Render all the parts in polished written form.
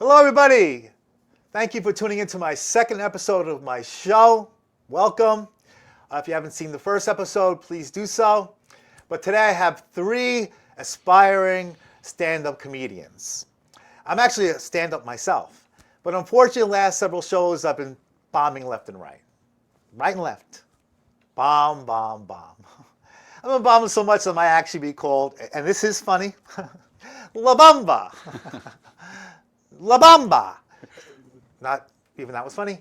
Hello, everybody. Thank you for tuning into my second episode of my show. Welcome. If you haven't seen the first episode, please do so. But today I have three aspiring stand-up comedians. I'm actually a stand-up myself, but unfortunately, the last several shows I've been bombing left and right. Right and left. Bomb, bomb, bomb. I've been bombing so much that I might actually be called, and this is funny, La Bamba. La Bamba. Not even that was funny.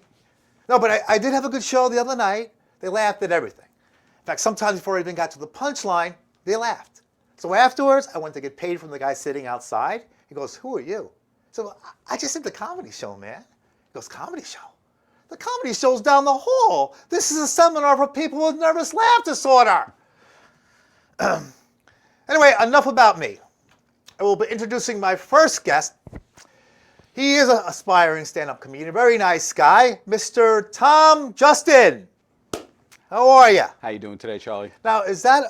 No, but I did have a good show the other night. They laughed at everything. In fact, sometimes before I even got to the punchline, they laughed. So afterwards, I went to get paid from the guy sitting outside. He goes, "Who are you?" So I just did the comedy show, man. He goes, "Comedy show? The comedy show's down the hall. This is a seminar for people with nervous laugh disorder." Anyway, enough about me. I will be introducing my first guest. He is an aspiring stand-up comedian, very nice guy, Mr. Tom Justin. How are you? How you doing today, Charlie? Now, is that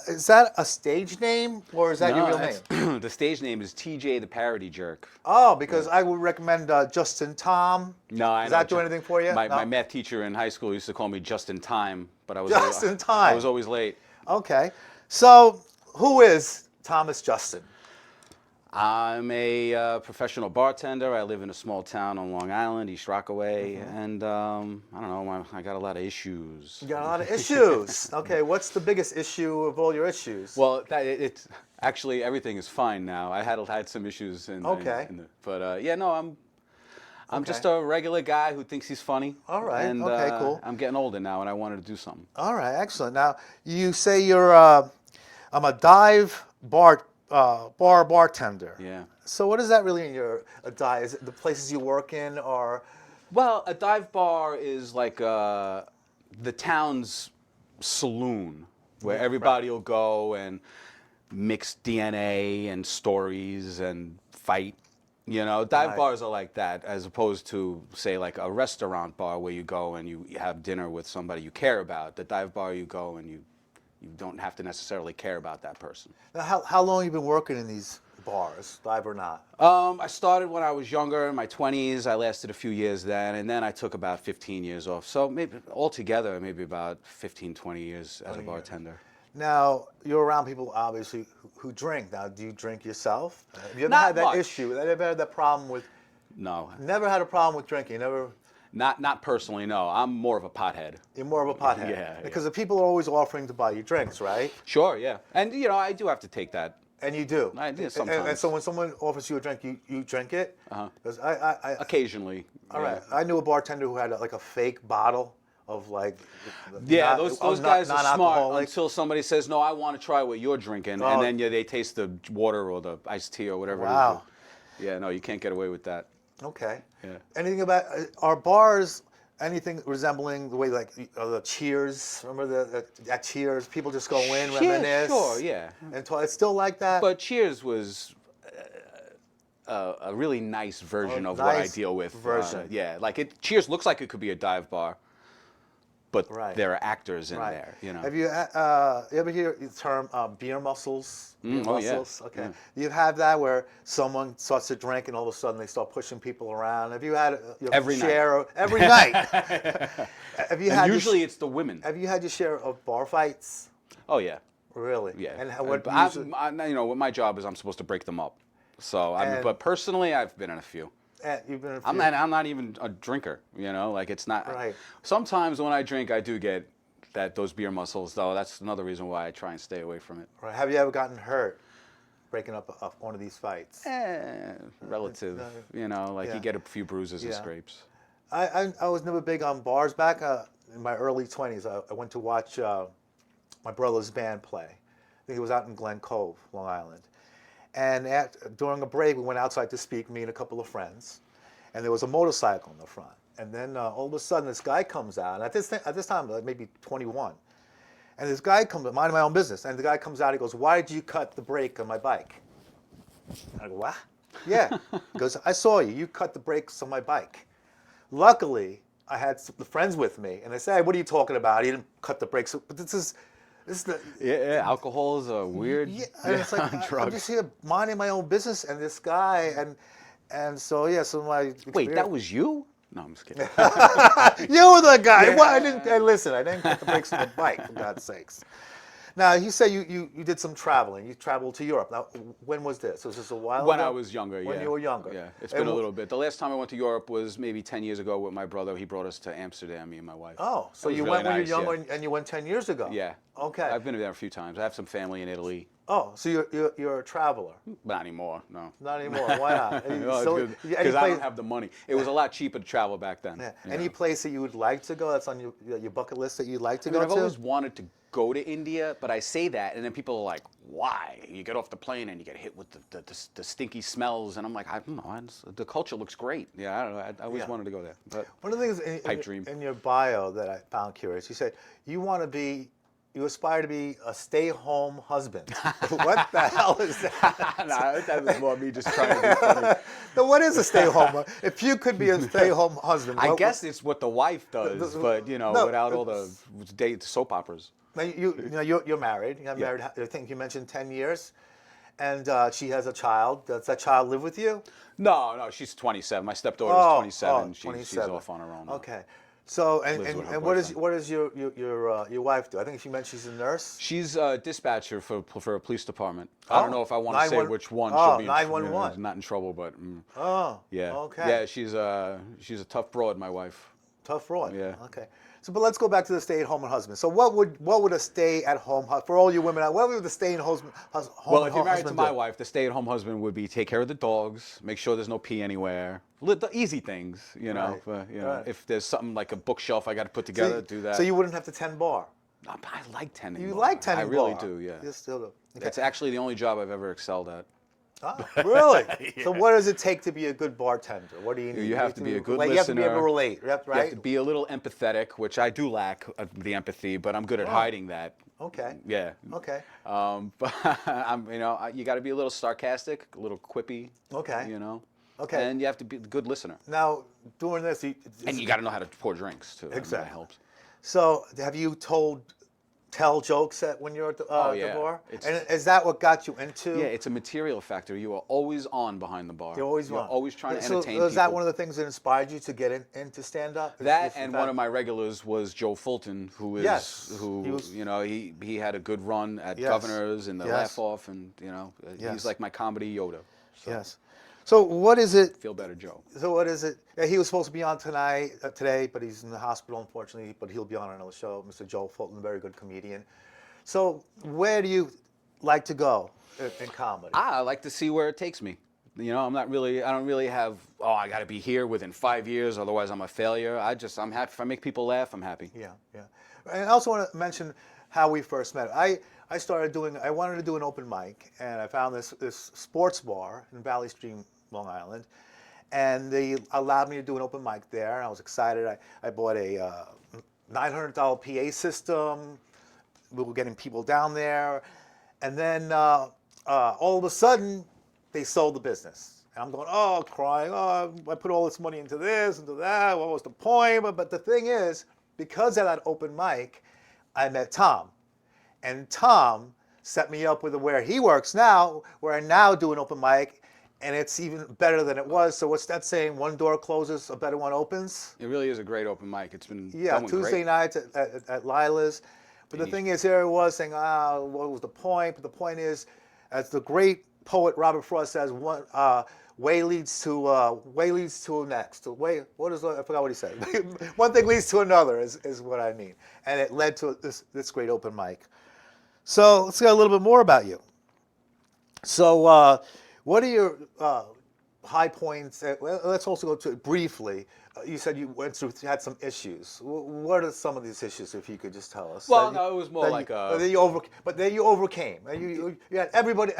a stage name or is that your real name? The stage name is TJ the Parody Jerk. Oh, because I would recommend Justin Tom. No, I Does know. that do anything for you? My No? math teacher in high school used to call me Just in Time, but I was Just in time. I was always late. Okay. So, who is Thomas Justin? I'm a professional bartender. I live in a small town on Long Island, East Rockaway, and I don't know. I got a lot of issues. You got a lot of issues. Okay, what's the biggest issue of all your issues? Well, it's actually everything is fine now. I had some issues Okay. But yeah, no, I'm Okay. just a regular guy who thinks he's funny. All right. And, Okay, cool. I'm getting older now, and I wanted to do something. All right, excellent. Now, you say you're I'm a dive bartender. Yeah. So what does that really mean? You're a dive? Is it the places you work in or? Well, a dive bar is like the town's saloon where everybody will go and mix DNA and stories and fight. You know, dive Right. bars are like that, as opposed to, say, like a restaurant bar where you go and you have dinner with somebody you care about. The dive bar, you go and you don't have to necessarily care about that person. Now, how long have you been working in these bars, dive or not? I started when I was younger, in my 20s. I lasted a few years then, and then I took about 15 years off. So maybe altogether, maybe about 15, 20 years as a bartender. Now, you're around people, obviously, who drink. Now, do you drink yourself? Have you ever Not had that much. issue? Have you ever had that problem with? No, Never had a problem with drinking. Never. not personally, no. I'm more of a pothead. You're more of a pothead. Yeah, Because the people are always offering to buy you drinks, right? Sure, yeah. And, you know, I do have to take that. And you do. I do And sometimes. so when someone offers you a drink, you drink it. Uh-huh. 'Cause I Occasionally. all yeah. right. I knew a bartender who had like a fake bottle of like. Yeah, not- those guys are smart non-alcoholic. until somebody says, "No, I want to try what you're drinking," Oh. and then they taste the water or the iced tea or whatever. Wow. It is. Yeah, no, you can't get away with that. Okay. Yeah. Anything about are bars? Anything resembling the way like the Cheers? Remember at Cheers, people just go in, Yeah, reminisce. sure, yeah. And it's still like that. But Cheers was a really nice version of what I nice deal with. version. Yeah, like Cheers looks like it could be a dive bar, but Right. there are actors in Right. there. You know. Have you ever hear the term beer muscles? Beer Oh, yeah. muscles? Okay. Yeah. You have that where someone starts to drink and all of a sudden they start pushing people around. Have you had your Every night. share of, every night? Have you And had usually your, it's the women. have you had your share of bar fights? Oh yeah. Really? Yeah. And what But usually, you know, what my job is, I'm supposed to break them up. So, And- but personally, I've been in a few. you've been in a I'm few- not even a drinker. You know, like it's not. Right. Sometimes when I drink, I do get those beer muscles, though. That's another reason why I try and stay away from it. Right. Have you ever gotten hurt breaking up one of these fights? Relative. You know, like yeah. you get a few bruises and Yeah. scrapes. I was never big on bars. Back in my early 20s, I went to watch my brother's band play. I think it was out in Glen Cove, Long Island. And during a break, we went outside to speak, me and a couple of friends. And there was a motorcycle in the front. And then all of a sudden, this guy comes out. And at this time, like maybe 21. And this guy comes, minding my own business. And the guy comes out, he goes, "Why did you cut the brake on my bike?" I go, "What?" "Yeah." He goes, "I saw you. You cut the brakes on my bike." Luckily, I had some friends with me, and they say, "Hey, what are you talking about? He didn't cut the brakes." But this is the Yeah, alcohol is a weird and it's like I'm drug. just here minding my own business, and this guy, and And so yeah, so my Wait, experience- that was you? No, I'm just kidding. you were the guy. Well, I didn't. Hey, listen, I didn't put the brakes on the bike, for God's sakes. Now, you say you did some traveling. You traveled to Europe. Now, when was this? Was this a while When ago? I was younger, yeah. When you were younger. Yeah, it's And been a little bit. The last time I went to Europe was maybe 10 years ago with my brother. He brought us to Amsterdam, me and my wife. Oh, so That was you really went when you nice, were younger, yeah. and you went 10 years ago. Yeah. Okay. I've been there a few times. I have some family in Italy. Oh, so you're a traveler. Not anymore, no. Not anymore. Why not? Because Any I place- don't have the money. It was a lot cheaper to travel back then. Yeah. you Any know. place that you would like to go? That's on your bucket list that you'd like to I mean, go I've to? always wanted to go to India, but I say that, and then people are like, "Why?" You get off the plane and you get hit with the stinky smells, and I'm like, I don't know. The culture looks great. Yeah, I don't know. I always Yeah. wanted to go there. But One of the things Pipe dream. in your bio that I found curious, you said you aspire to be a stay-home husband. What the hell is that? nah, that was more me just trying to be funny. Now, what is a stay-home? If you could be a stay-home husband, I what- guess it's what the wife does, but you know, No, without all the soap operas. Now, you're married. You got married. I think you mentioned 10 years, and she has a child. Does that child live with you? No, she's 27. My stepdaughter's 27. She's 27. off on her own. now. Okay. So Lives with her and boyfriend. what is your wife do? I think she mentioned she's a nurse. She's a dispatcher for a police department. I don't know if I want to say 911 which one. Oh, She'll be in, 911. not in trouble, but Oh. yeah. Okay. Yeah, she's a tough broad, my wife. Tough road. Yeah. Okay. So, but let's go back to the stay-at-home husband. So, what would a stay-at-home for all you women out? What would the stay-at-home husband? Well, if you're married to husband my do? wife, the stay-at-home husband would be take care of the dogs, make sure there's no pee anywhere, the easy things, you know. Right. You know, Right. if there's something like a bookshelf I got to put together, do that. So you wouldn't have to tend bar. I like tending. You bar. like tending I really bar. do. Yeah. You still do. Okay. It's actually the only job I've ever excelled at. Ah, really? So what does it take to be a good bartender? What do you need? You have to be a good You have to be able to listener. relate, right? You have to be a little empathetic, which I do lack the empathy, but I'm good at hiding that. Okay. Yeah. Okay. But you got to be a little sarcastic, a little quippy. Okay. You know. Okay. And you have to be a good listener, Now, doing this, and you got to know how to pour drinks too. I mean, Exactly. that helps. So, have you tell jokes when you're at the yeah. bar? It's- And is that what got you into? Yeah, it's a material factor. You are always on behind the bar. You're always You're on. always trying to So, entertain is that people. one of the things that inspired you to get into stand up? That and one of my regulars was Joe Fulton, who is Yes. who He was- he had a good run at Yes. Governors and the Yes. Laugh Off, and Yes. he's like my comedy Yoda. So, Yes. So what is it? Feel better, Joe. So what is it? Yeah, he was supposed to be on today, but he's in the hospital, unfortunately. But he'll be on another show. Mr. Joel Fulton, very good comedian. So where do you like to go in comedy? I like to see where it takes me. You know, I don't really have, I got to be here within 5 years, otherwise I'm a failure. I'm happy. If I make people laugh, I'm happy. Yeah, yeah. And I also want to mention how we first met. I wanted to do an open mic, and I found this sports bar in Valley Stream, Long Island, and they allowed me to do an open mic there. And I was excited. I bought a $900 PA system. We were getting people down there, and then all of a sudden, they sold the business. And I'm going, crying. I put all this money into this, into that. What was the point? But the thing is, because of that open mic, I met Tom. And Tom set me up with where he works now, where I now do an open mic, and it's even better than it was. So what's that saying? One door closes, a better one opens? It really is a great open mic. It's been Yeah, going Tuesday great. nights at Lila's. But the thing is, here it was saying, what was the point? But the point is, as the great poet Robert Frost says, way leads to next. I forgot what he said. One thing leads to another is what I mean. And it led to this great open mic. So let's get a little bit more about you. So what are your high points? Well, let's also go to briefly. You said you had some issues. What are some of these issues, if you could just tell us? Well, no, it was more like But then you overcame. You had everybody.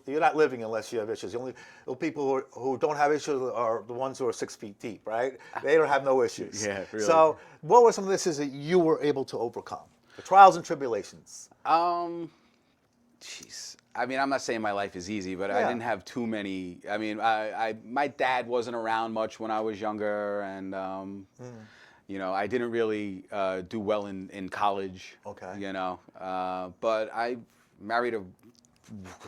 You're not living unless you have issues. The people who don't have issues are the ones who are 6 feet deep, right? They don't have no issues. Yeah, really. So, what were some of the issues that you were able to overcome? The trials and tribulations. Jeez. I mean, I'm not saying my life is easy, but I Yeah. didn't have too many. I mean, my dad wasn't around much when I was younger, and I didn't really do well in college. Okay. But I married a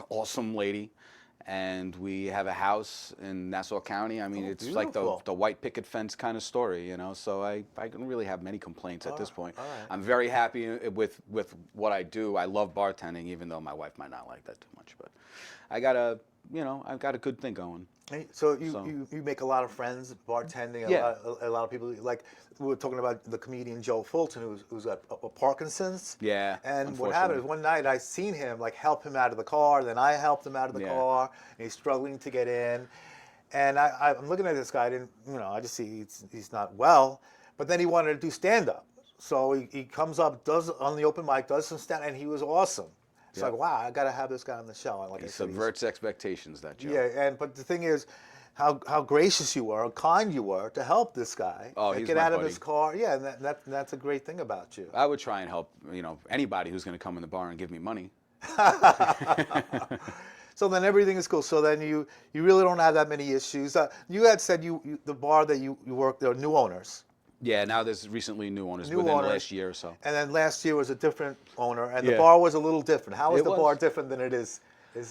awesome lady, and we have a house in Nassau County. I mean, Oh, it's like beautiful. the white picket fence kind of story, you know. So I don't really have many complaints at this point. all right. I'm very happy with what I do. I love bartending, even though my wife might not like that too much. But I've got a good thing going. Hey, so you make a lot of friends bartending. Yeah. A lot of people, like we were talking about the comedian Joe Fulton, who's got Parkinson's. Yeah, And what happened is one night I seen him like help him out of the car. Then I helped him out of the Yeah. car, and he's struggling to get in. And I'm looking at this guy, and I just see he's not well. But then he wanted to do stand up, so he comes up, does on the open mic, does some stand, and he was awesome. It's Yeah. like, wow, I got to have this guy on the show. And like He I said, subverts expectations, that Joe. yeah, but the thing is, how gracious you were, how kind you were to help this guy Oh, and he's get my out of buddy. his car. Yeah, and that's a great thing about you. I would try and help, anybody who's going to come in the bar and give me money. So then everything is cool. So then you really don't have that many issues. You had said the bar that you worked, there are new owners. Yeah, now there's recently new owners New within owners. the last year or so. And then last year was a different owner, and the Yeah. bar was a little different. How is It the bar was. different than it is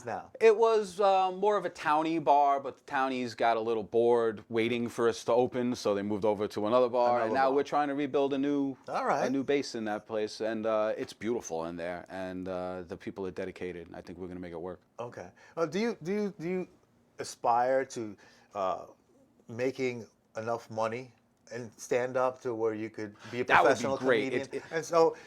now? It was more of a townie bar, but the townies got a little bored waiting for us to open, so they moved over to another bar. Another And now bar. we're trying to rebuild a new base in that place, and it's beautiful in there, and the people are dedicated. I think we're going to make it work. Okay. Do you aspire to making enough money and stand up to where you could be a That would be professional great. comedian? And so,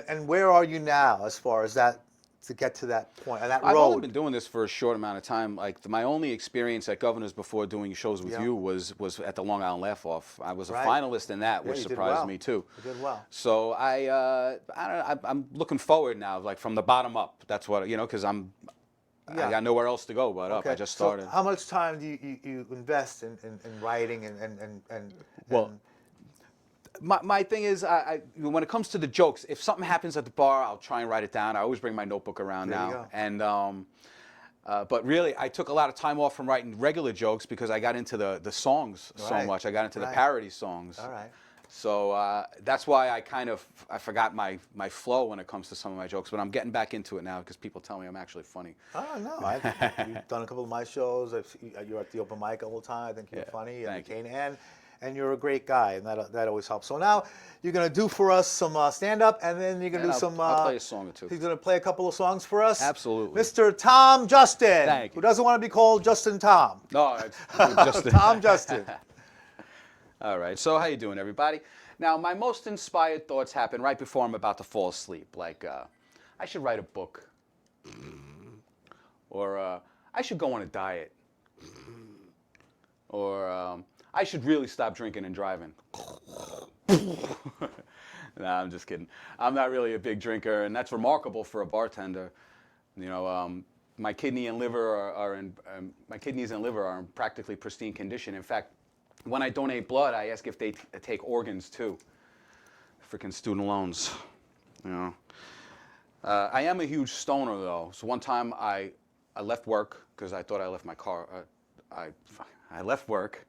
and where are you now as far as that to get to that point and that I've road? only been doing this for a short amount of time. Like my only experience at Governor's before doing shows with Yeah. you was at the Long Island Laugh Off. I was a Right. finalist in that, Yeah, which you did surprised well. me too. You did well. So I'm looking forward now, like from the bottom up. That's what because I got nowhere else to go but up. I just started. So how much time do you invest in writing and Well, my thing is, when it comes to the jokes, if something happens at the bar, I'll try and write it down. I always bring my notebook around There you now. go. And but really, I took a lot of time off from writing regular jokes because I got into the songs so Right. much. I got into the Right. parody songs. all right. So that's why I forgot my flow when it comes to some of my jokes. But I'm getting back into it now because people tell me I'm actually funny. Oh no, you've done a couple of my shows. You're at the open mic all the time. I think you're Yeah, funny thank you. and you're a great guy, and that always helps. So now you're gonna do for us some stand up, and then you're gonna And do some. I'll play a song or two. He's gonna play a couple of songs for us. Absolutely. Mr. Tom Justin, Thank who you. doesn't want to be called Justin Tom. No, it's just Tom Justin. All right. So how you doing, everybody? Now, my most inspired thoughts happen right before I'm about to fall asleep. Like, I should write a book, or I should go on a diet, or I should really stop drinking and driving. Nah, I'm just kidding. I'm not really a big drinker, and that's remarkable for a bartender. My kidney and liver my kidneys and liver are in practically pristine condition. In fact, when I donate blood, I ask if they take organs too. Freaking student loans, I am a huge stoner though. So one time I left work because I thought I left my car. I left work,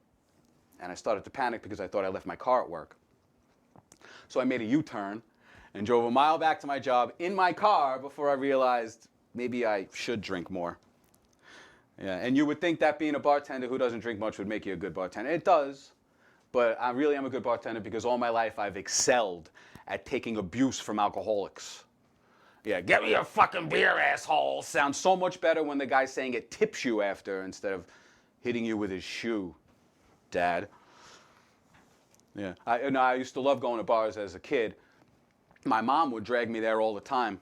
and I started to panic because I thought I left my car at work. So I made a U-turn and drove a mile back to my job in my car before I realized maybe I should drink more. Yeah, and you would think that being a bartender who doesn't drink much would make you a good bartender. It does, but I really am a good bartender because all my life I've excelled at taking abuse from alcoholics. Yeah, get me a fucking beer, asshole. Sounds so much better when the guy saying it tips you after instead of hitting you with his shoe, Dad. Yeah, I used to love going to bars as a kid. My mom would drag me there all the time.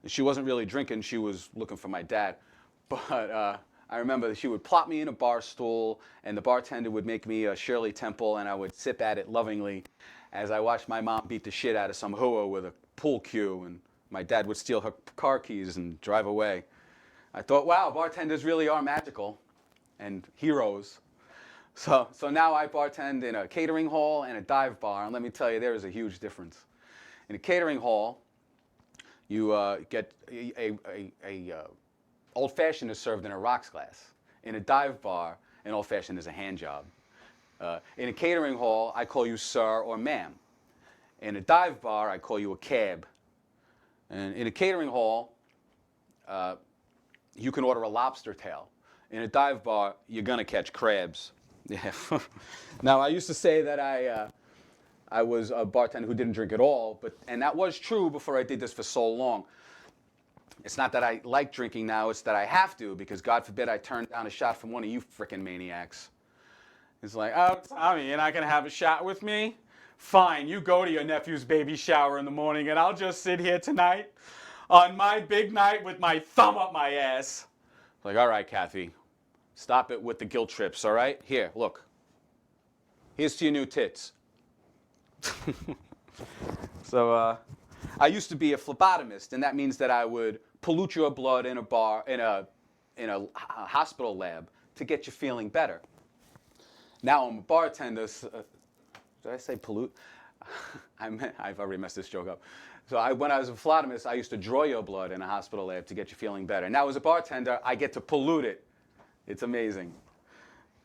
She wasn't really drinking, she was looking for my dad. But I remember that she would plop me in a bar stool, and the bartender would make me a Shirley Temple, and I would sip at it lovingly as I watched my mom beat the shit out of some hooah with a pool cue, and my dad would steal her car keys and drive away. I thought, wow, bartenders really are magical and heroes. So now I bartend in a catering hall and a dive bar, and let me tell you, there is a huge difference. In a catering hall, you get a old-fashioned is served in a rocks glass. In a dive bar, an old-fashioned is a hand job. In a catering hall, I call you sir or ma'am. In a dive bar, I call you a cab. And in a catering hall, you can order a lobster tail. in a dive bar, you're gonna catch crabs. Yeah. Now, I used to say that I was a bartender who didn't drink at all, and that was true before I did this for so long. It's not that I like drinking now, it's that I have to, because God forbid I turn down a shot from one of you frickin' maniacs. It's like, oh, Tommy, you're not gonna have a shot with me? Fine, you go to your nephew's baby shower in the morning, and I'll just sit here tonight on my big night with my thumb up my ass. Like, all right, Kathy, stop it with the guilt trips, all right? Here, look. Here's to your new tits. So, I used to be a phlebotomist, and that means that I would pollute your blood in a hospital lab to get you feeling better. Now I'm a bartender. Did I say pollute? I've already messed this joke up. So when I was a phlebotomist, I used to draw your blood in a hospital lab to get you feeling better. Now as a bartender, I get to pollute it. It's amazing.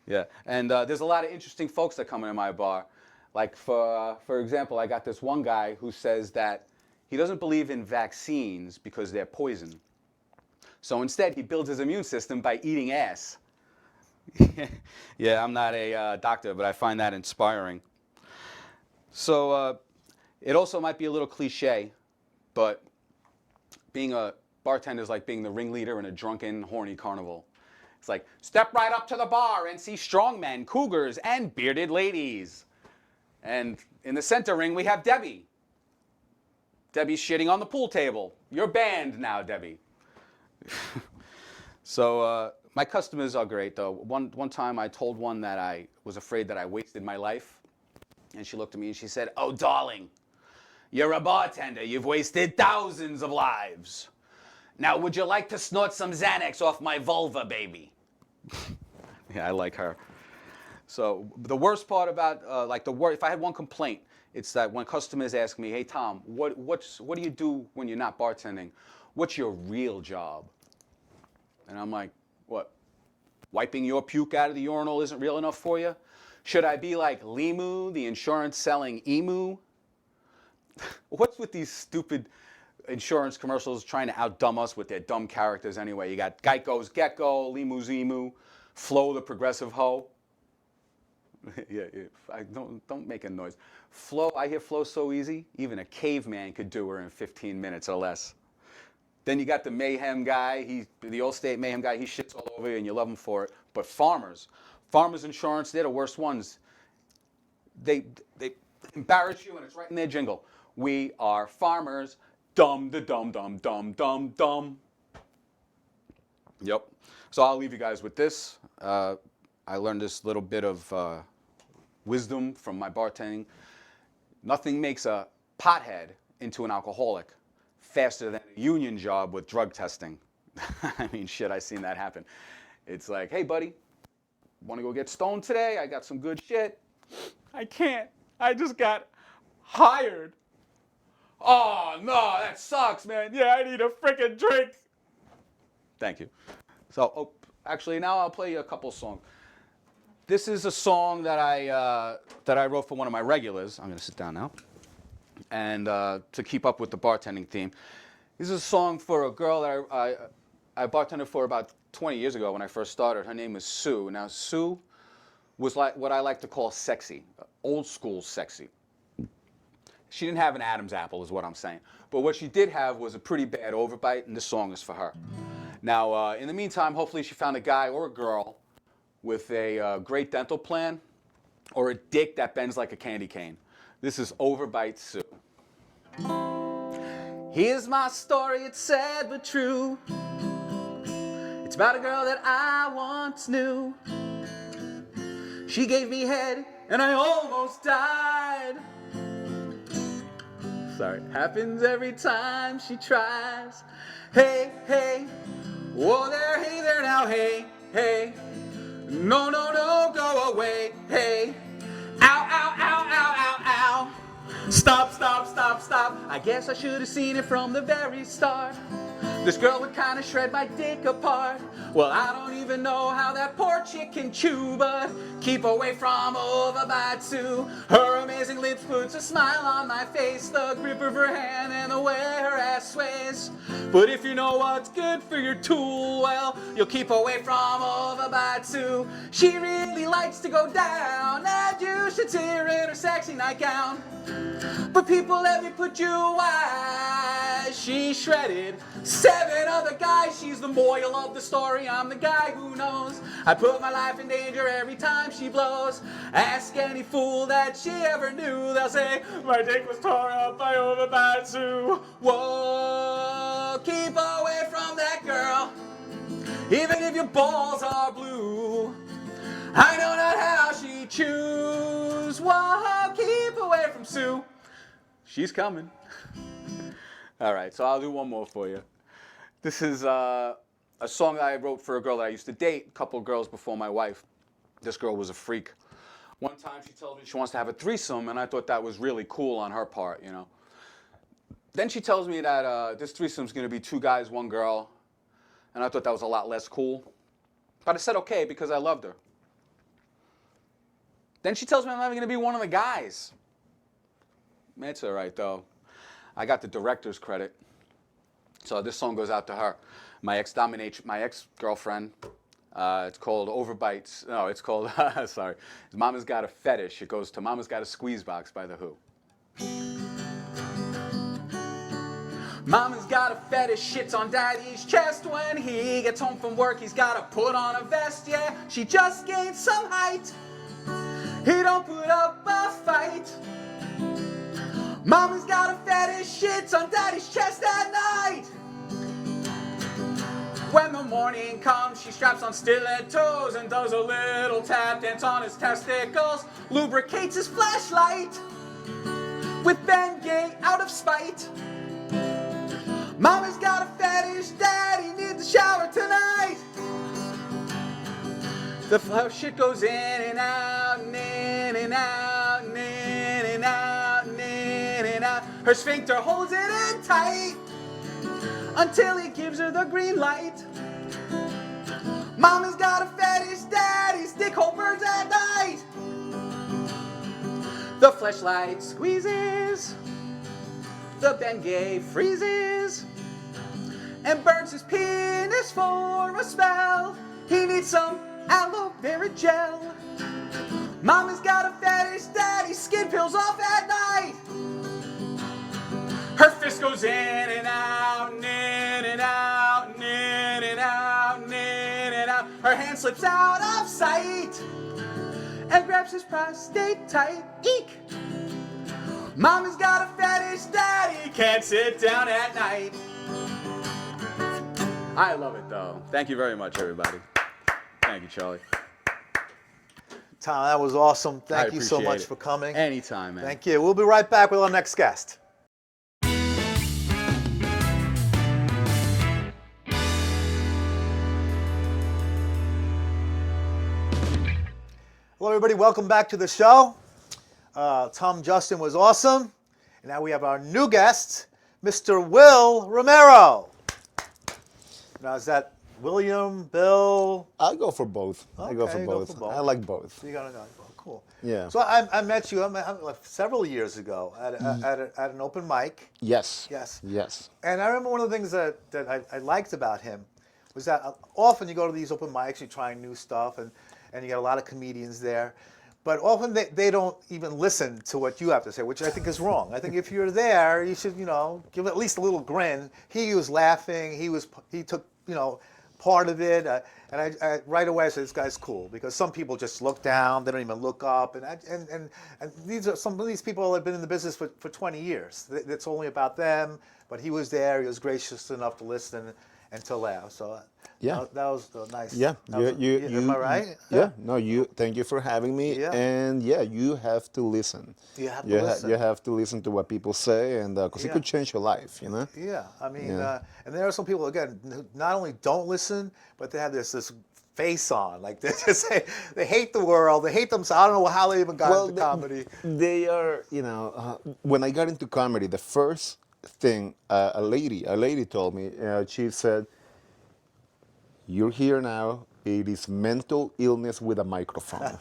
Yeah, and there's a lot of interesting folks that come into my bar. Like for example, I got this one guy who says that he doesn't believe in vaccines because they're poison. So instead, he builds his immune system by eating ass. Yeah, I'm not a doctor, but I find that inspiring. So it also might be a little cliche, but being a bartender is like being the ringleader in a drunken, horny carnival. It's like, step right up to the bar and see strong men, cougars, and bearded ladies. And in the center ring, we have Debbie. Debbie's shitting on the pool table. You're banned now, Debbie. So my customers are great, though. One time I told one that I was afraid that I wasted my life. And she looked at me and she said, oh, darling, you're a bartender. You've wasted thousands of lives. Now, would you like to snort some Xanax off my vulva, baby? Yeah, I like her. So the worst part about, if I had one complaint, it's that when customers ask me, hey, Tom, what do you do when you're not bartending? What's your real job? And I'm like, what? Wiping your puke out of the urinal isn't real enough for you? Should I be like Limu, the insurance-selling emu? What's with these stupid insurance commercials trying to outdumb us with their dumb characters anyway? You got Geico's Gecko, Limu's Emu, Flo the progressive hoe. Yeah, don't make a noise. Flo, I hear Flo so easy, even a caveman could do her in 15 minutes or less. Then you got the mayhem guy, the Allstate mayhem guy, he shits all over you and you love him for it. But farmers insurance, they're the worst ones. They embarrass you and it's right in their jingle. We are farmers, dumb, dumb. Yep. So I'll leave you guys with this. I learned this little bit of wisdom from my bartending. Nothing makes a pothead into an alcoholic faster than a union job with drug testing. I mean, shit, I've seen that happen. It's like, hey, buddy, want to go get stoned today? I got some good shit. I can't. I just got hired. Oh, no, that sucks, man. Yeah, I need a freaking drink. Thank you. So, actually, now I'll play you a couple songs. This is a song that I wrote for one of my regulars. I'm going to sit down now. And to keep up with the bartending theme. This is a song for a girl that I bartended for about 20 years ago when I first started. Her name was Sue. Now, Sue was like what I like to call sexy, old school sexy. She didn't have an Adam's apple, is what I'm saying. But what she did have was a pretty bad overbite, and this song is for her. Now, in the meantime, hopefully she found a guy or a girl with a great dental plan or a dick that bends like a candy cane. This is Overbite Sue. Here's my story, it's sad but true. It's about a girl that I once knew. She gave me head and I almost died. Sorry, happens every time she tries. Hey, hey, whoa there, hey there now, hey, hey. No, no, no, go away, hey. Ow, ow, ow, ow, ow, ow. Stop, stop, stop, stop. I guess I should have seen it from the very start. This girl would kind of shred my dick apart. Well, I don't even know how that poor chick can chew, but keep away from Overbite Sue. Her amazing lips puts a smile on my face, the grip of her hand and the way her ass sways. But if you know what's good for your tool, well, you'll keep away from overbite Sue. She really likes to go down, and you should see her in her sexy nightgown. But people, let me put you wise. She shredded 7 other guys. She's the moral of the story. I'm the guy who knows. I put my life in danger every time she blows. Ask any fool that she ever knew. They'll say, my dick was torn up by overbite Sue. Whoa, keep away from that girl, even if your balls are blue. I know not how she chews. Whoa, keep away from Sue. She's coming. All right, so I'll do one more for you. This is a song I wrote for a girl that I used to date, a couple of girls before my wife. This girl was a freak. One time she tells me she wants to have a threesome, and I thought that was really cool on her part, you know. Then she tells me that this threesome's going to be 2 guys, 1 girl, and I thought that was a lot less cool. But I said okay because I loved her. Then she tells me I'm not even going to be one of the guys. It's all right, though. I got the director's credit. So this song goes out to her. My ex-girlfriend. It's called Overbites. No, it's called, sorry. Mama's Got a Fetish. It goes to Mama's Got a Squeeze Box by The Who. Mama's got a fetish, shits on daddy's chest. When he gets home from work, he's gotta put on a vest. Yeah, she just gained some height. He don't put up a fight. Mama's got a fetish, shits on daddy's chest at night. When the morning comes, she straps on stilettos and does a little tap dance on his testicles. Lubricates his flashlight with Bengay out of spite. Mama's got a fetish, daddy needs a shower tonight. The shit goes in and out, and in and out, and in and out, and in and out. Her sphincter holds it in tight until he gives her the green light. Mama's got a fetish, daddy's dick hole burns at night. The fleshlight squeezes, the Bengay freezes, and burns his penis for a spell. He needs some aloe vera gel. Mama's got a fetish, daddy's skin peels off at night. Her fist goes in and out, and in and out, and in and out, and in and out. Her hand slips out of sight and grabs his prostate tight. Eek! Mama's got a fetish, daddy can't sit down at night. I love it, though. Thank you very much, everybody. Thank you, Charlie. Tom, that was awesome. Thank you so appreciate much it. for coming. Anytime, man. Thank you. We'll be right back with our next guest. Hello, everybody. Welcome back to the show. Tom Justin was awesome. And now we have our new guest, Mr. Will Romero. Now, is that William, Bill? I go for both. I go Okay, for you go both. for both. I like both. You got to know. Cool. Yeah. So I met you several years ago at an open mic. Yes. Yes. Yes. And I remember one of the things that I liked about him was that often you go to these open mics, you're trying new stuff, and you get a lot of comedians there. But often they don't even listen to what you have to say, which I think is wrong. I think if you're there, you should, give at least a little grin. He was laughing. He took, part of it. And I right away I said, this guy's cool, because some people just look down. They don't even look up. And these are some of these people have been in the business for 20 years. It's only about them. But he was there. He was gracious enough to listen and to laugh. So Yeah. that was nice. Yeah. Am I right? Yeah. No. Thank you for having me. Yeah. And yeah, you have to listen. You have to listen. You have to listen to what people say, and because it could change your life. Yeah, I mean, Yeah. and there are some people again who not only don't listen, but they have this face on, like they hate the world, they hate themselves. I don't know how they even got into comedy. They are, when I got into comedy, the first thing a lady told me, she said, "You're here now. It is mental illness with a microphone."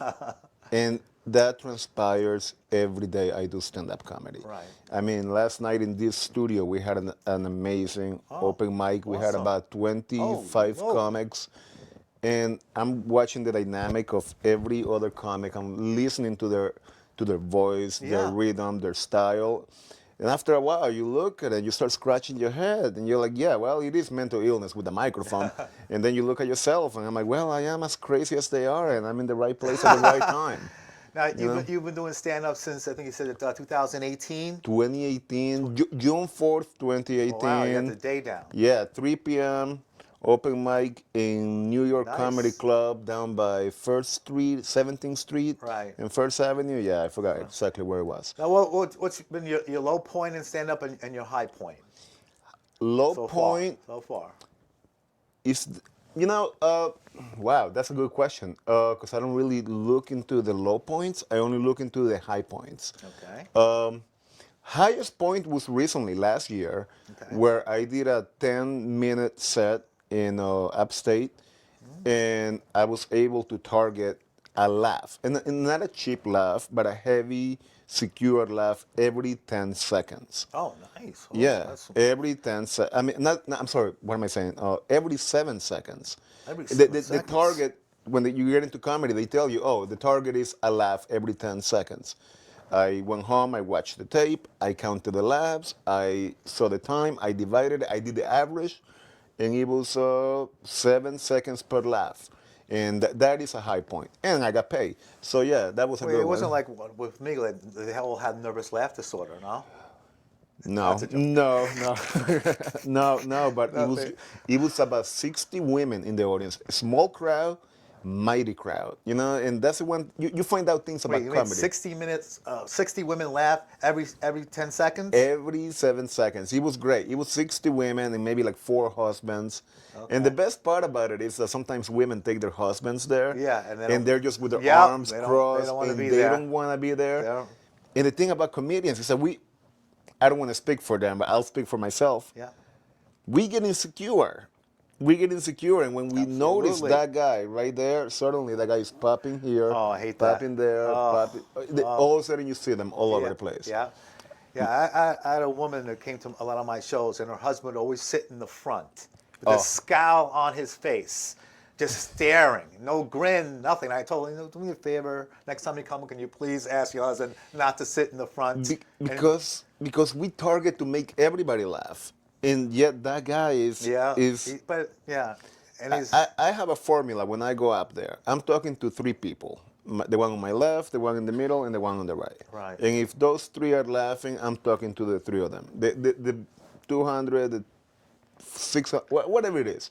And that transpires every day I do stand-up comedy. Right. I mean, last night in this studio, we had an amazing open mic. We had awesome. about Holy 25 moly. comics. And I'm watching the dynamic of every other comic. I'm listening to their voice, their Yeah. rhythm, their style. And after a while, you look at it, you start scratching your head, and you're like, yeah, well, it is mental illness with the microphone. And then you look at yourself, and I'm like, well, I am as crazy as they are, and I'm in the right place at the right time. Now, You know? you've been doing stand-up since, I think you said, 2018? 2018, June 4th, Oh, wow, you got the 2018. day down. Yeah, 3 p.m. open mic in New York Comedy Nice. Club down by First Street, 17th Street, Right. and First Avenue. Yeah, I forgot exactly where it was. Now, what's been your low point in stand-up and your high point Low so point far? So far. is, you know, wow, that's a good question. Because I don't really look into the low points. I only look into the high points. Okay. Highest point was recently, last year, Okay. where I did a 10-minute set in upstate, and I was able to target a laugh, and not a cheap laugh, but a heavy, secure laugh every 10 seconds. Oh, nice. Oh, Yeah, that's every 10 seconds. I mean, I'm sorry, what am I saying? Every 7 seconds. Every The, 7 the seconds. target, when you get into comedy, they tell you, oh, the target is a laugh every 10 seconds. I went home, I watched the tape, I counted the laughs, I saw the time, I divided it, I did the average, and it was 7 seconds per laugh. And that is a high point. And I got paid. So yeah, that was a Wait, good it wasn't one. like with me, like, they all had nervous laugh disorder, no? No, That's a joke. no, no, no. But No, they- it was about 60 women in the audience. A small crowd, mighty crowd. You know, and that's the one you find out things Wait, about you mean comedy 60 minutes, 60 women laugh every 10 seconds? every 7 seconds. It was great. It was 60 women and maybe like 4 husbands. And the Okay. best part about it is that sometimes women take their husbands there, Yeah, and they and don't- they're just with their Yep, arms they don't crossed, wanna and be they there. don't want to be there. They don't- And the thing about comedians is that I don't want to speak for them, but I'll speak for myself. Yeah. We get insecure. We get insecure, and when we notice Absolutely. that guy right there, suddenly that guy is popping here, Oh, I hate that. popping there, Oh, popping. All of a sudden, you see them all over Yeah, the place. Yeah. Yeah, I had a woman that came to a lot of my shows, and her husband would always sit in the front with Oh. a scowl on his face, just staring, no grin, nothing. I told him, do me a favor, next time you come, can you please ask your husband not to sit in the front? And- Because we target to make everybody laugh, and yet that guy is yeah, is. but yeah, and he's I have a formula when I go up there. I'm talking to 3 people. The one on my left, the one in the middle, and the one on the right. Right. And if those 3 are laughing, I'm talking to the 3 of them. The 200, the 600, whatever it is.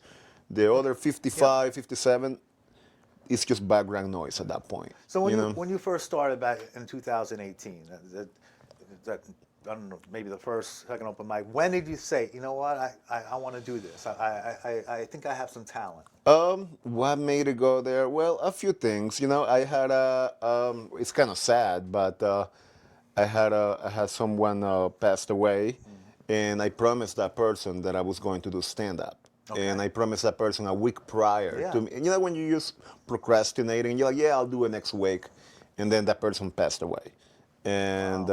The other 55, 57, it's just background noise at that point. So when you know? when you first started back in 2018, that I don't know, maybe the first, second open mic, when did you say, you know what, I want to do this. I think I have some talent. What made it go there? Well, a few things. You know, I had it's kind of sad, but I had someone passed away, and I promised that person that I was going to do stand up. Okay. And I promised that person a week prior Yeah. to me. And you know, when you just procrastinating, you're like, yeah, I'll do it next week. And then that person passed away. And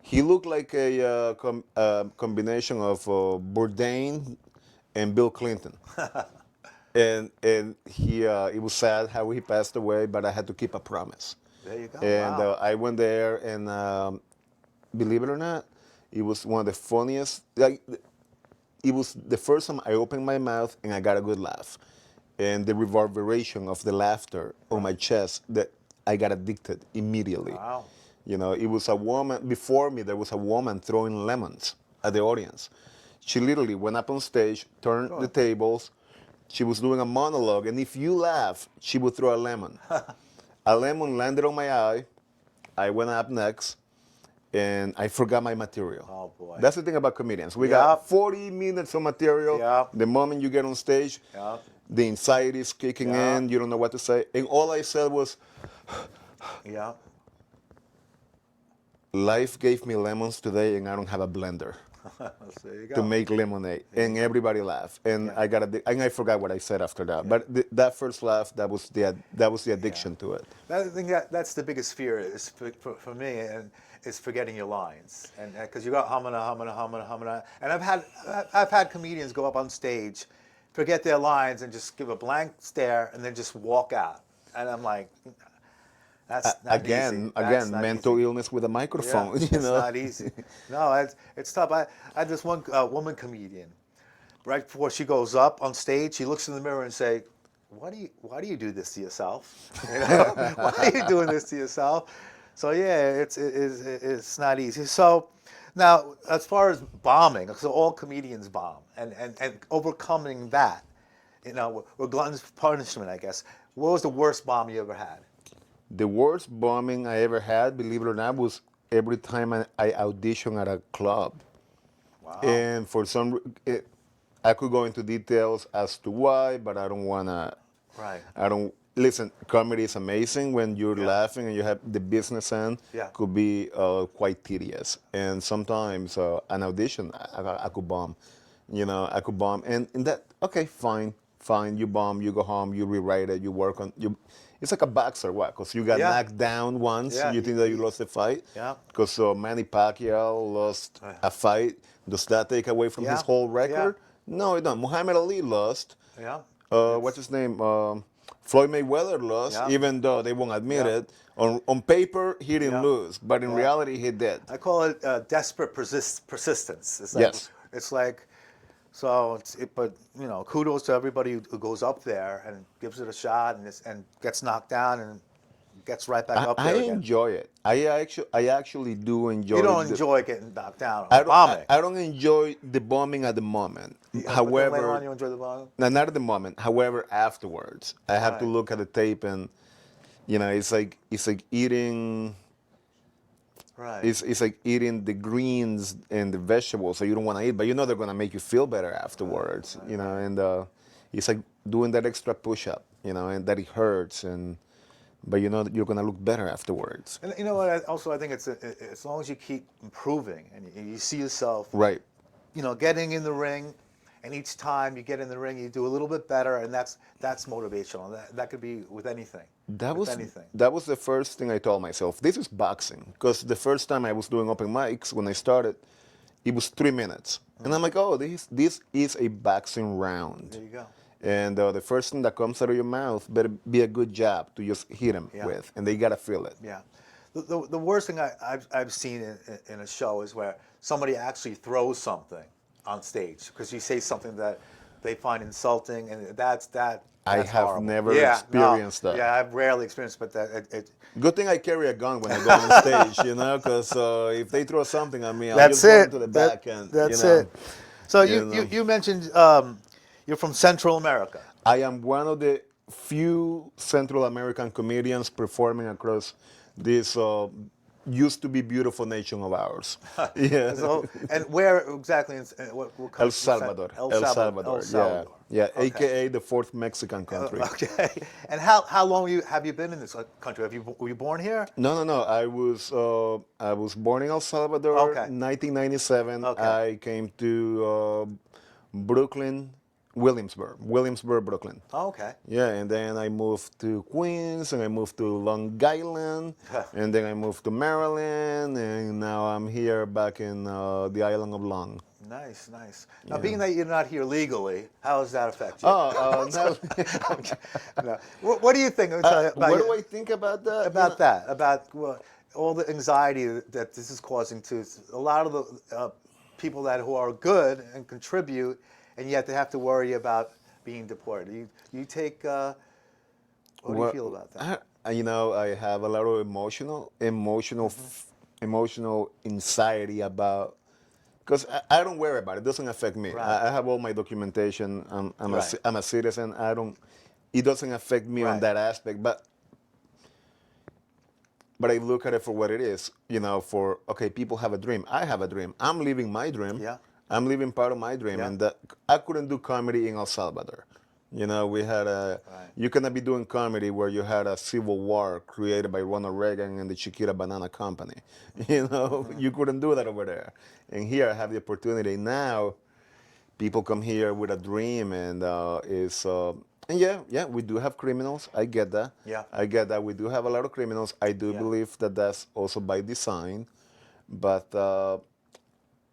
he looked like a combination of Bourdain and Bill Clinton. And he it was sad how he passed away, but I had to keep a promise. There you go. And Wow. I went there, and believe it or not, it was one of the funniest. Like, it was the first time I opened my mouth and I got a good laugh, and the reverberation of the laughter on my chest, that I got addicted immediately. Wow. You know, it was a woman before me. There was a woman throwing lemons at the audience. She literally went up on stage, turned the tables. She was doing a monologue, and if you laugh, she would throw a lemon. A lemon landed on my eye. I went up next, and I forgot my material. Oh, boy. That's the thing about comedians. We Yup. got 40 minutes of material. Yup. The moment you get on stage, Yup. the anxiety is kicking Yup. in. You don't know what to say. And all I said was, Yeah. life gave me lemons today, and I don't have a blender. So there you go. to make lemonade, and everybody laughed. And Yeah. I got and I forgot what I said after that. But that first laugh, that was the addiction to it. I think that's the biggest fear is for me, and is forgetting your lines, and because you got humana, and I've had comedians go up on stage, forget their lines, and just give a blank stare, and then just walk out, and I'm like, that's not easy. That's Again, not mental easy. illness with a microphone. Yeah, You it's know, not easy. No, it's tough. I had this one woman comedian. Right before she goes up on stage, she looks in the mirror and say, why do you do this to yourself? You know, why are you doing this to yourself? So yeah, it's not easy. So now, as far as bombing, so all comedians bomb, and overcoming that, you know, we're gluttons for punishment, I guess. What was the worst bomb you ever had? the worst bombing I ever had, believe it or not, was every time I auditioned at a club. Wow. And for I could go into details as to why, but I don't wanna. Right. I don't listen. Comedy is amazing when you're Yeah. laughing and you have the business end. Yeah. Could be quite tedious, and sometimes an audition I could bomb. You know, I could bomb, and that okay, fine, fine. You bomb, you go home, you rewrite it, you work on you. It's like a boxer, what? Because you got Yeah. knocked down once, Yeah, you think that you lost the fight. Yeah. Because Manny Pacquiao lost a fight. Does that take away from his Yeah. whole Yeah. record? No, it don't. Muhammad Ali lost. Yeah. What's his name? Floyd Mayweather lost, Yeah. even though they won't admit Yeah. it. On paper, he didn't Yeah. lose, but in Yeah. reality, he did. I call it desperate persistence. It's like, Yes. It's like, so, but you know, kudos to everybody who goes up there and gives it a shot and gets knocked down and gets right back up I there again. enjoy it. I actually do enjoy. You don't the- enjoy getting knocked down I or don't, bombing. I don't enjoy the bombing at the moment. Yeah, but then However, later on you enjoy the bombing. no, not at the moment. However, afterwards, I have to Right. look at the tape and, you know, it's like eating. Right. It's like eating the greens and the vegetables that you don't want to eat, but you know they're gonna make you feel better afterwards. You know, and it's like doing that extra push-up. You know, and that it hurts, but you know that you're gonna look better afterwards. And you know what? I think it's as long as you keep improving and you see yourself, Right. you know, getting in the ring, and each time you get in the ring, you do a little bit better, and that's motivational. That could be with anything. That with was anything. that was the first thing I told myself. This is boxing, because the first time I was doing open mics when I started, it was 3 minutes, and I'm like, oh, this is a boxing round. There you go. And the first thing that comes out of your mouth better be a good jab to just hit him Yeah. with, and they gotta feel it. Yeah. The worst thing I've seen in a show is where somebody actually throws something on stage because you say something that they find insulting, and that's I have horrible. never Yeah, experienced that. Yeah, I've rarely experienced, but Good thing I carry a gun when I go on stage, you know, because if they throw something at me, I'll that's just go it. into the back and That's you know. it. So you know. you mentioned you're from Central America. I am one of the few Central American comedians performing across this used to be beautiful nation of ours. Yeah. So, and where exactly? What El country? Salvador. El Salvador. Yeah, Okay. AKA the fourth Mexican country. Okay. And how long have you been in this country? Were you born here? No. I was born in El Salvador, Okay. 1997. Okay. I came to Brooklyn, Williamsburg, Brooklyn. Oh, okay. Yeah, and then I moved to Queens, and I moved to Long Island, and then I moved to Maryland, and now I'm here back in the island of Long. Nice. Now, being that you're not here legally, how does that affect you? Now, No. What do you think? About what do I think about that? about that? About all the anxiety that this is causing to a lot of the people who are good and contribute, and yet they have to worry about being deported. You take. What do you feel about that? You know, I have a lot of emotional anxiety about. Because I don't worry about it. It doesn't affect me. Right. I have all my documentation. Right. I'm a citizen. It doesn't affect me on Right. that aspect. But I look at it for what it is. You know, okay, people have a dream. I have a dream. I'm living my dream. Yeah. I'm living part of my dream. Yeah. And I couldn't do comedy in El Salvador. You know, we had a. Right. You cannot be doing comedy where you had a civil war created by Ronald Reagan and the Chiquita Banana Company. You know, you couldn't do that over there. And here I have the opportunity now. People come here with a dream, and and yeah, we do have criminals. I get that. Yeah. I get that. We do have a lot of criminals. I do Yeah. believe that that's also by design, but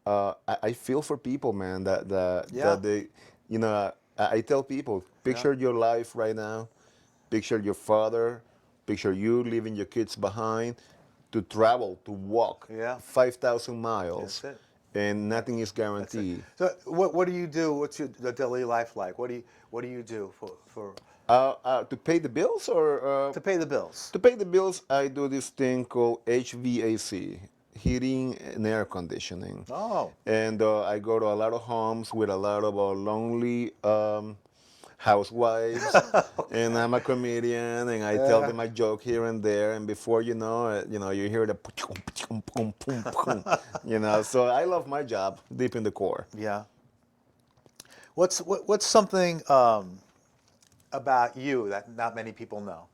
I feel for people, man. Yeah. That they, you know, I tell people, picture your life right now, picture your father, picture you leaving your kids behind, to travel, to walk, Yeah. 5,000 miles, That's it. and nothing is That's it. guaranteed. So what do you do? What's your the daily life like? What do you do for To pay the bills or to pay the bills? to pay the bills, I do this thing called HVAC, heating and air conditioning. Oh. And I go to a lot of homes with a lot of lonely housewives, and I'm a comedian, and I tell them a joke here and there, and before you know it, you hear the boom, boom, boom, boom, So I love my job deep in the core. Yeah. What's something about you that not many people know?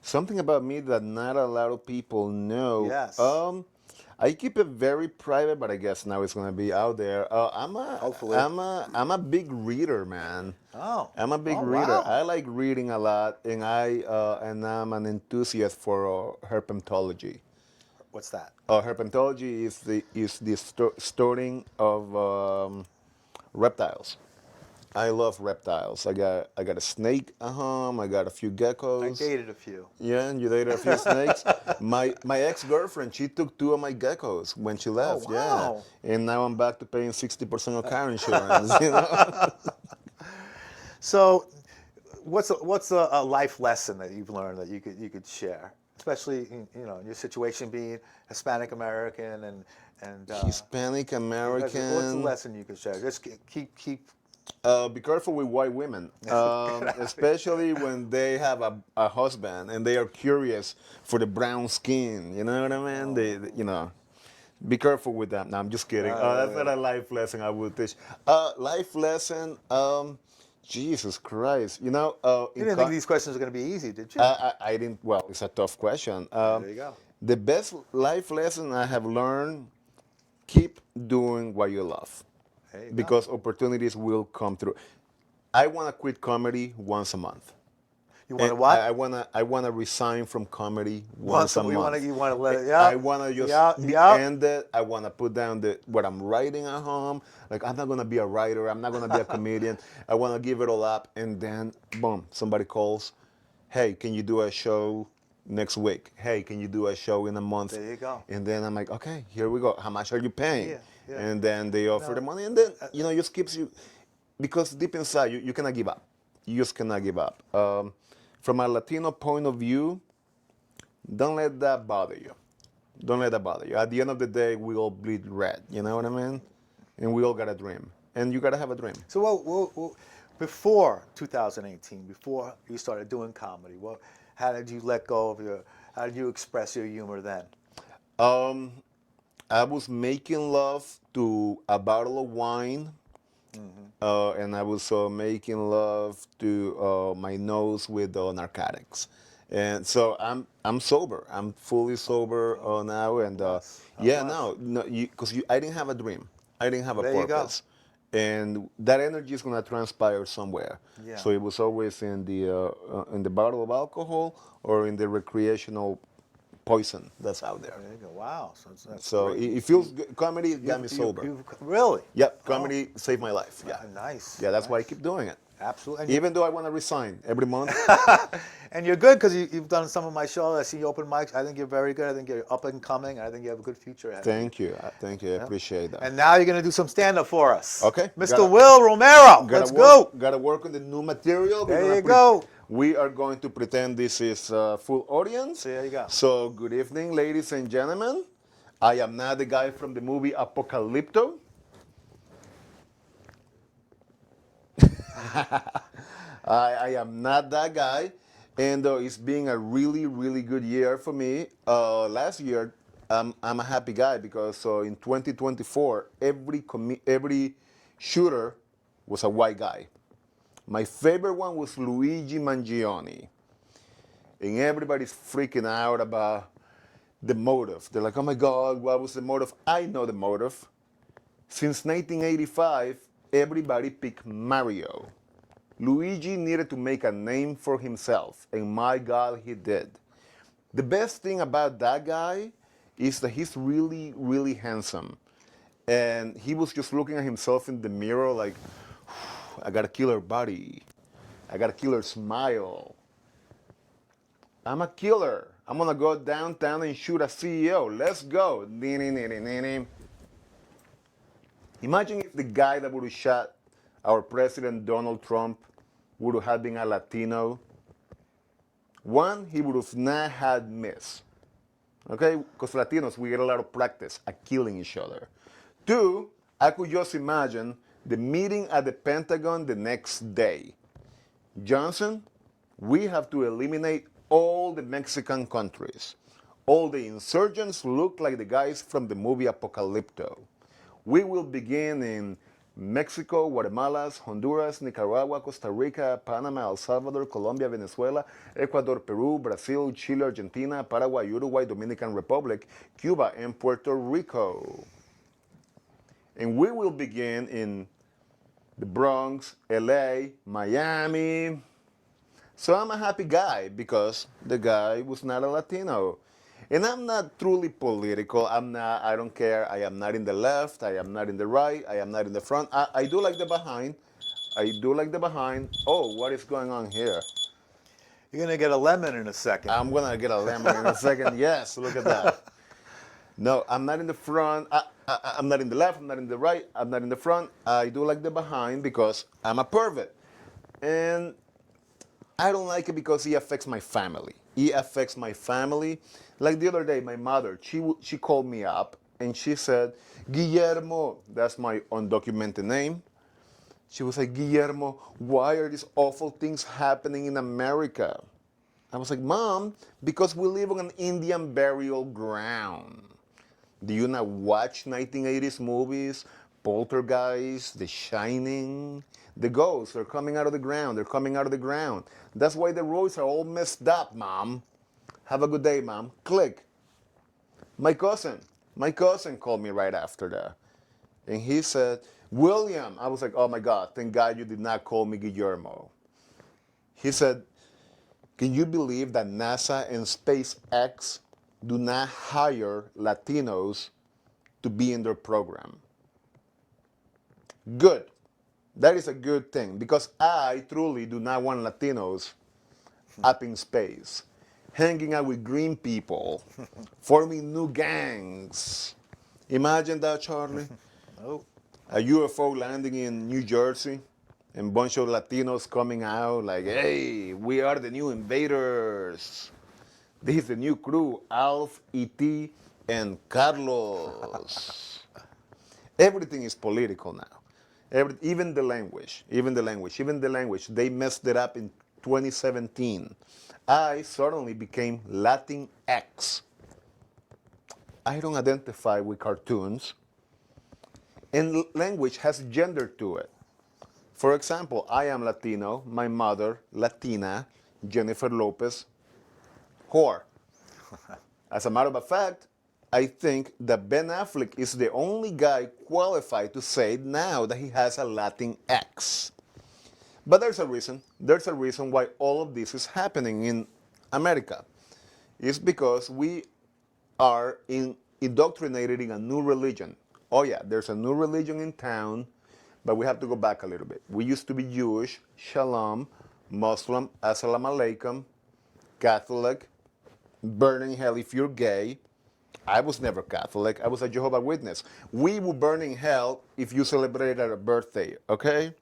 Something about me that not a lot of people know. Yes. I keep it very private, but I guess now it's gonna be out there. Hopefully. I'm a big reader, man. Oh. I'm a big Oh, reader. wow. I like reading a lot, and I'm an enthusiast for herpetology. What's that? Herpetology is the studying of reptiles. I love reptiles. I got a snake at home. I got a few I geckos. dated a few. Yeah, and you dated a few snakes. My ex-girlfriend, she took 2 of my geckos when she left. wow. Yeah, and now I'm back to paying 60% of car insurance. So, what's a life lesson that you've learned that you could share, especially in your situation being Hispanic American and Hispanic American. what's the lesson you could share? Just keep. Be careful with white women, especially when they have a husband and they are curious for the brown skin. You know what I mean? Be careful with that. No, I'm just kidding. That's not a life lesson I would teach. Life lesson. Jesus Christ. You didn't think these questions were going to be easy, did you? I didn't. Well, it's a tough question. There you go. The best life lesson I have learned: keep doing what you love, There you go. because opportunities will come through. I want to quit comedy once a month. You want to And what? I wanna resign from comedy once a month. You want to let it. Yeah. I wanna just yeah. end it. I wanna put down what I'm writing at home. Like, I'm not gonna be a writer. I'm not gonna be a comedian. I wanna give it all up, and then boom, somebody calls. Hey, can you do a show next week? Hey, can you do a show in a month? There you go. And then I'm like, okay, here we go. How much are you paying? Yeah. And then they offer the money, and then it just keeps you, because deep inside you cannot give up. You just cannot give up. From a Latino point of view, don't let that bother you. Don't let that bother you. At the end of the day, we all bleed red. You know what I mean? And we all got a dream. And you got to have a dream. So before 2018, before you started doing comedy, how did you let go of how did you express your humor then? I was making love to a bottle of wine, and I was making love to my nose with narcotics. And so I'm sober. I'm fully sober now, and because I didn't have a dream. I didn't have a There you go. purpose, and that energy is gonna transpire somewhere. Yeah. So it was always in the bottle of alcohol or in the recreational poison that's out there. There you go. Wow. That's So great. it feels good. Comedy got me sober. Really? Yep, comedy saved my life. Yeah, Nice. yeah, that's why I nice. keep doing it. Absolutely. Even though I want to resign every month. And you're good because you've done some of my shows. I see you open mics. I think you're very good. I think you're up and coming. I think you have a good future ahead. Thank you. I appreciate that. And now you're going to do some stand-up for us. Okay. Mr. Will Romero. Let's go. Gotta work on the new material. There you go. We are going to pretend this is full audience. There you go. So good evening, ladies and gentlemen. I am not the guy from the movie Apocalypto. I am not that guy, and it's been a really, really good year for me. Last year, I'm a happy guy because in 2024, every shooter was a white guy. My favorite one was Luigi Mangione. And everybody's freaking out about the motive. They're like, oh my God, what was the motive? I know the motive. Since 1985, everybody picked Mario. Luigi needed to make a name for himself, and my God, he did. The best thing about that guy is that he's really, really handsome. And he was just looking at himself in the mirror like, I got a killer body. I got a killer smile. I'm a killer. I'm gonna go downtown and shoot a CEO. Let's go. Imagine if the guy that would have shot our president Donald Trump would have been a Latino. One, he would have not had miss. Okay? Because Latinos, we get a lot of practice at killing each other. Two, I could just imagine the meeting at the Pentagon the next day. Johnson, we have to eliminate all the Mexican countries. All the insurgents look like the guys from the movie Apocalypto. We will begin in Mexico, Guatemala, Honduras, Nicaragua, Costa Rica, Panama, El Salvador, Colombia, Venezuela, Ecuador, Peru, Brazil, Chile, Argentina, Paraguay, Uruguay, Dominican Republic, Cuba, and Puerto Rico. And we will begin in the Bronx, LA, Miami. So I'm a happy guy because the guy was not a Latino. And I'm not truly political. I don't care. I am not in the left. I am not in the right. I am not in the front. I do like the behind. I do like the behind. Oh, what is going on here? You're going to get a lemon in a second. I'm going to get a lemon in a second. Yes, look at that. No, I'm not in the front. I'm not in the left. I'm not in the right. I'm not in the front. I do like the behind because I'm a pervert. And I don't like it because it affects my family. It affects my family. Like the other day, my mother, she called me up and she said, Guillermo, that's my undocumented name. She was like, Guillermo, why are these awful things happening in America? I was like, Mom, because we live on an Indian burial ground. Do you not watch 1980s movies? Poltergeist, The Shining. The ghosts are coming out of the ground. They're coming out of the ground. That's why the roads are all messed up, Mom. Have a good day, Mom. Click. My cousin called me right after that. And he said, William. I was like, oh my God, thank God you did not call me Guillermo. He said, can you believe that NASA and SpaceX do not hire Latinos to be in their program? Good. That is a good thing because I truly do not want Latinos up in space, hanging out with green people, forming new gangs. Imagine that, Charlie. Oh. A UFO landing in New Jersey and a bunch of Latinos coming out like, hey, we are the new invaders. This is the new crew, Alf, E.T., and Carlos. Everything is political now. Even the language, they messed it up in 2017. I suddenly became Latinx. I don't identify with cartoons. And language has gender to it. For example, I am Latino, my mother, Latina, Jennifer Lopez, whore. As a matter of fact, I think that Ben Affleck is the only guy qualified to say now that he has a Latinx. But there's a reason. There's a reason why all of this is happening in America. It's because we are indoctrinated in a new religion. Oh yeah, there's a new religion in town, but we have to go back a little bit. We used to be Jewish, Shalom, Muslim, Assalamu Alaikum, Catholic, burn in hell if you're gay. I was never Catholic. I was a Jehovah's Witness. We will burn in hell if you celebrated a birthday, okay?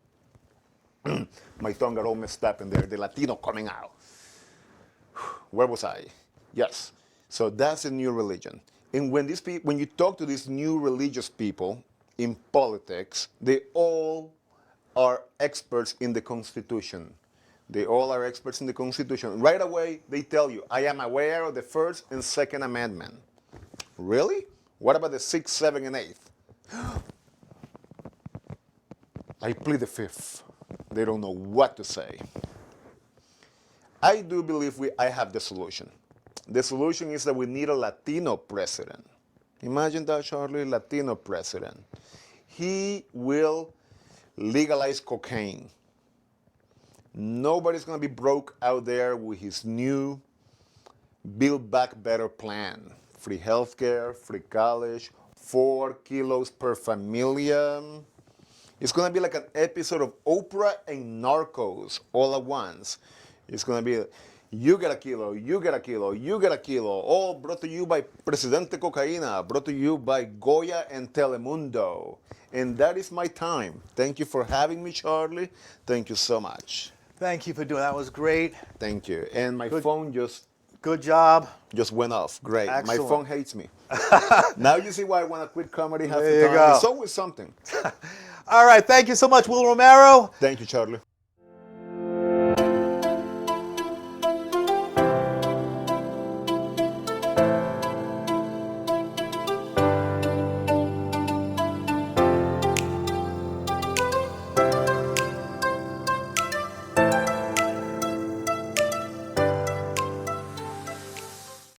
My tongue got all messed up in there. The Latino coming out. Where was I? Yes. So that's a new religion. And when you talk to these new religious people in politics, they all are experts in the Constitution. They all are experts in the Constitution. Right away, they tell you, I am aware of the First and Second Amendment. Really? What about the 6th, 7th, and 8th? I plead the 5th. They don't know what to say. I do believe I have the solution. The solution is that we need a Latino president. Imagine that, Charlie, Latino president. He will legalize cocaine. Nobody's going to be broke out there with his new Build Back Better plan. Free healthcare, free college, 4 kilos per familia. It's going to be like an episode of Oprah and Narcos all at once. It's going to be, you get a kilo, you get a kilo, you get a kilo. All brought to you by Presidente Cocaína, brought to you by Goya and Telemundo. And that is my time. Thank you for having me, Charlie. Thank you so much. Thank you for doing that. That was great. Thank you. And my phone Good job. just went off. Great. Excellent. My phone hates me. Now you see why I want to quit comedy half There the you time. go. It's always something. All right. Thank you so much, Will Romero. Thank you, Charlie.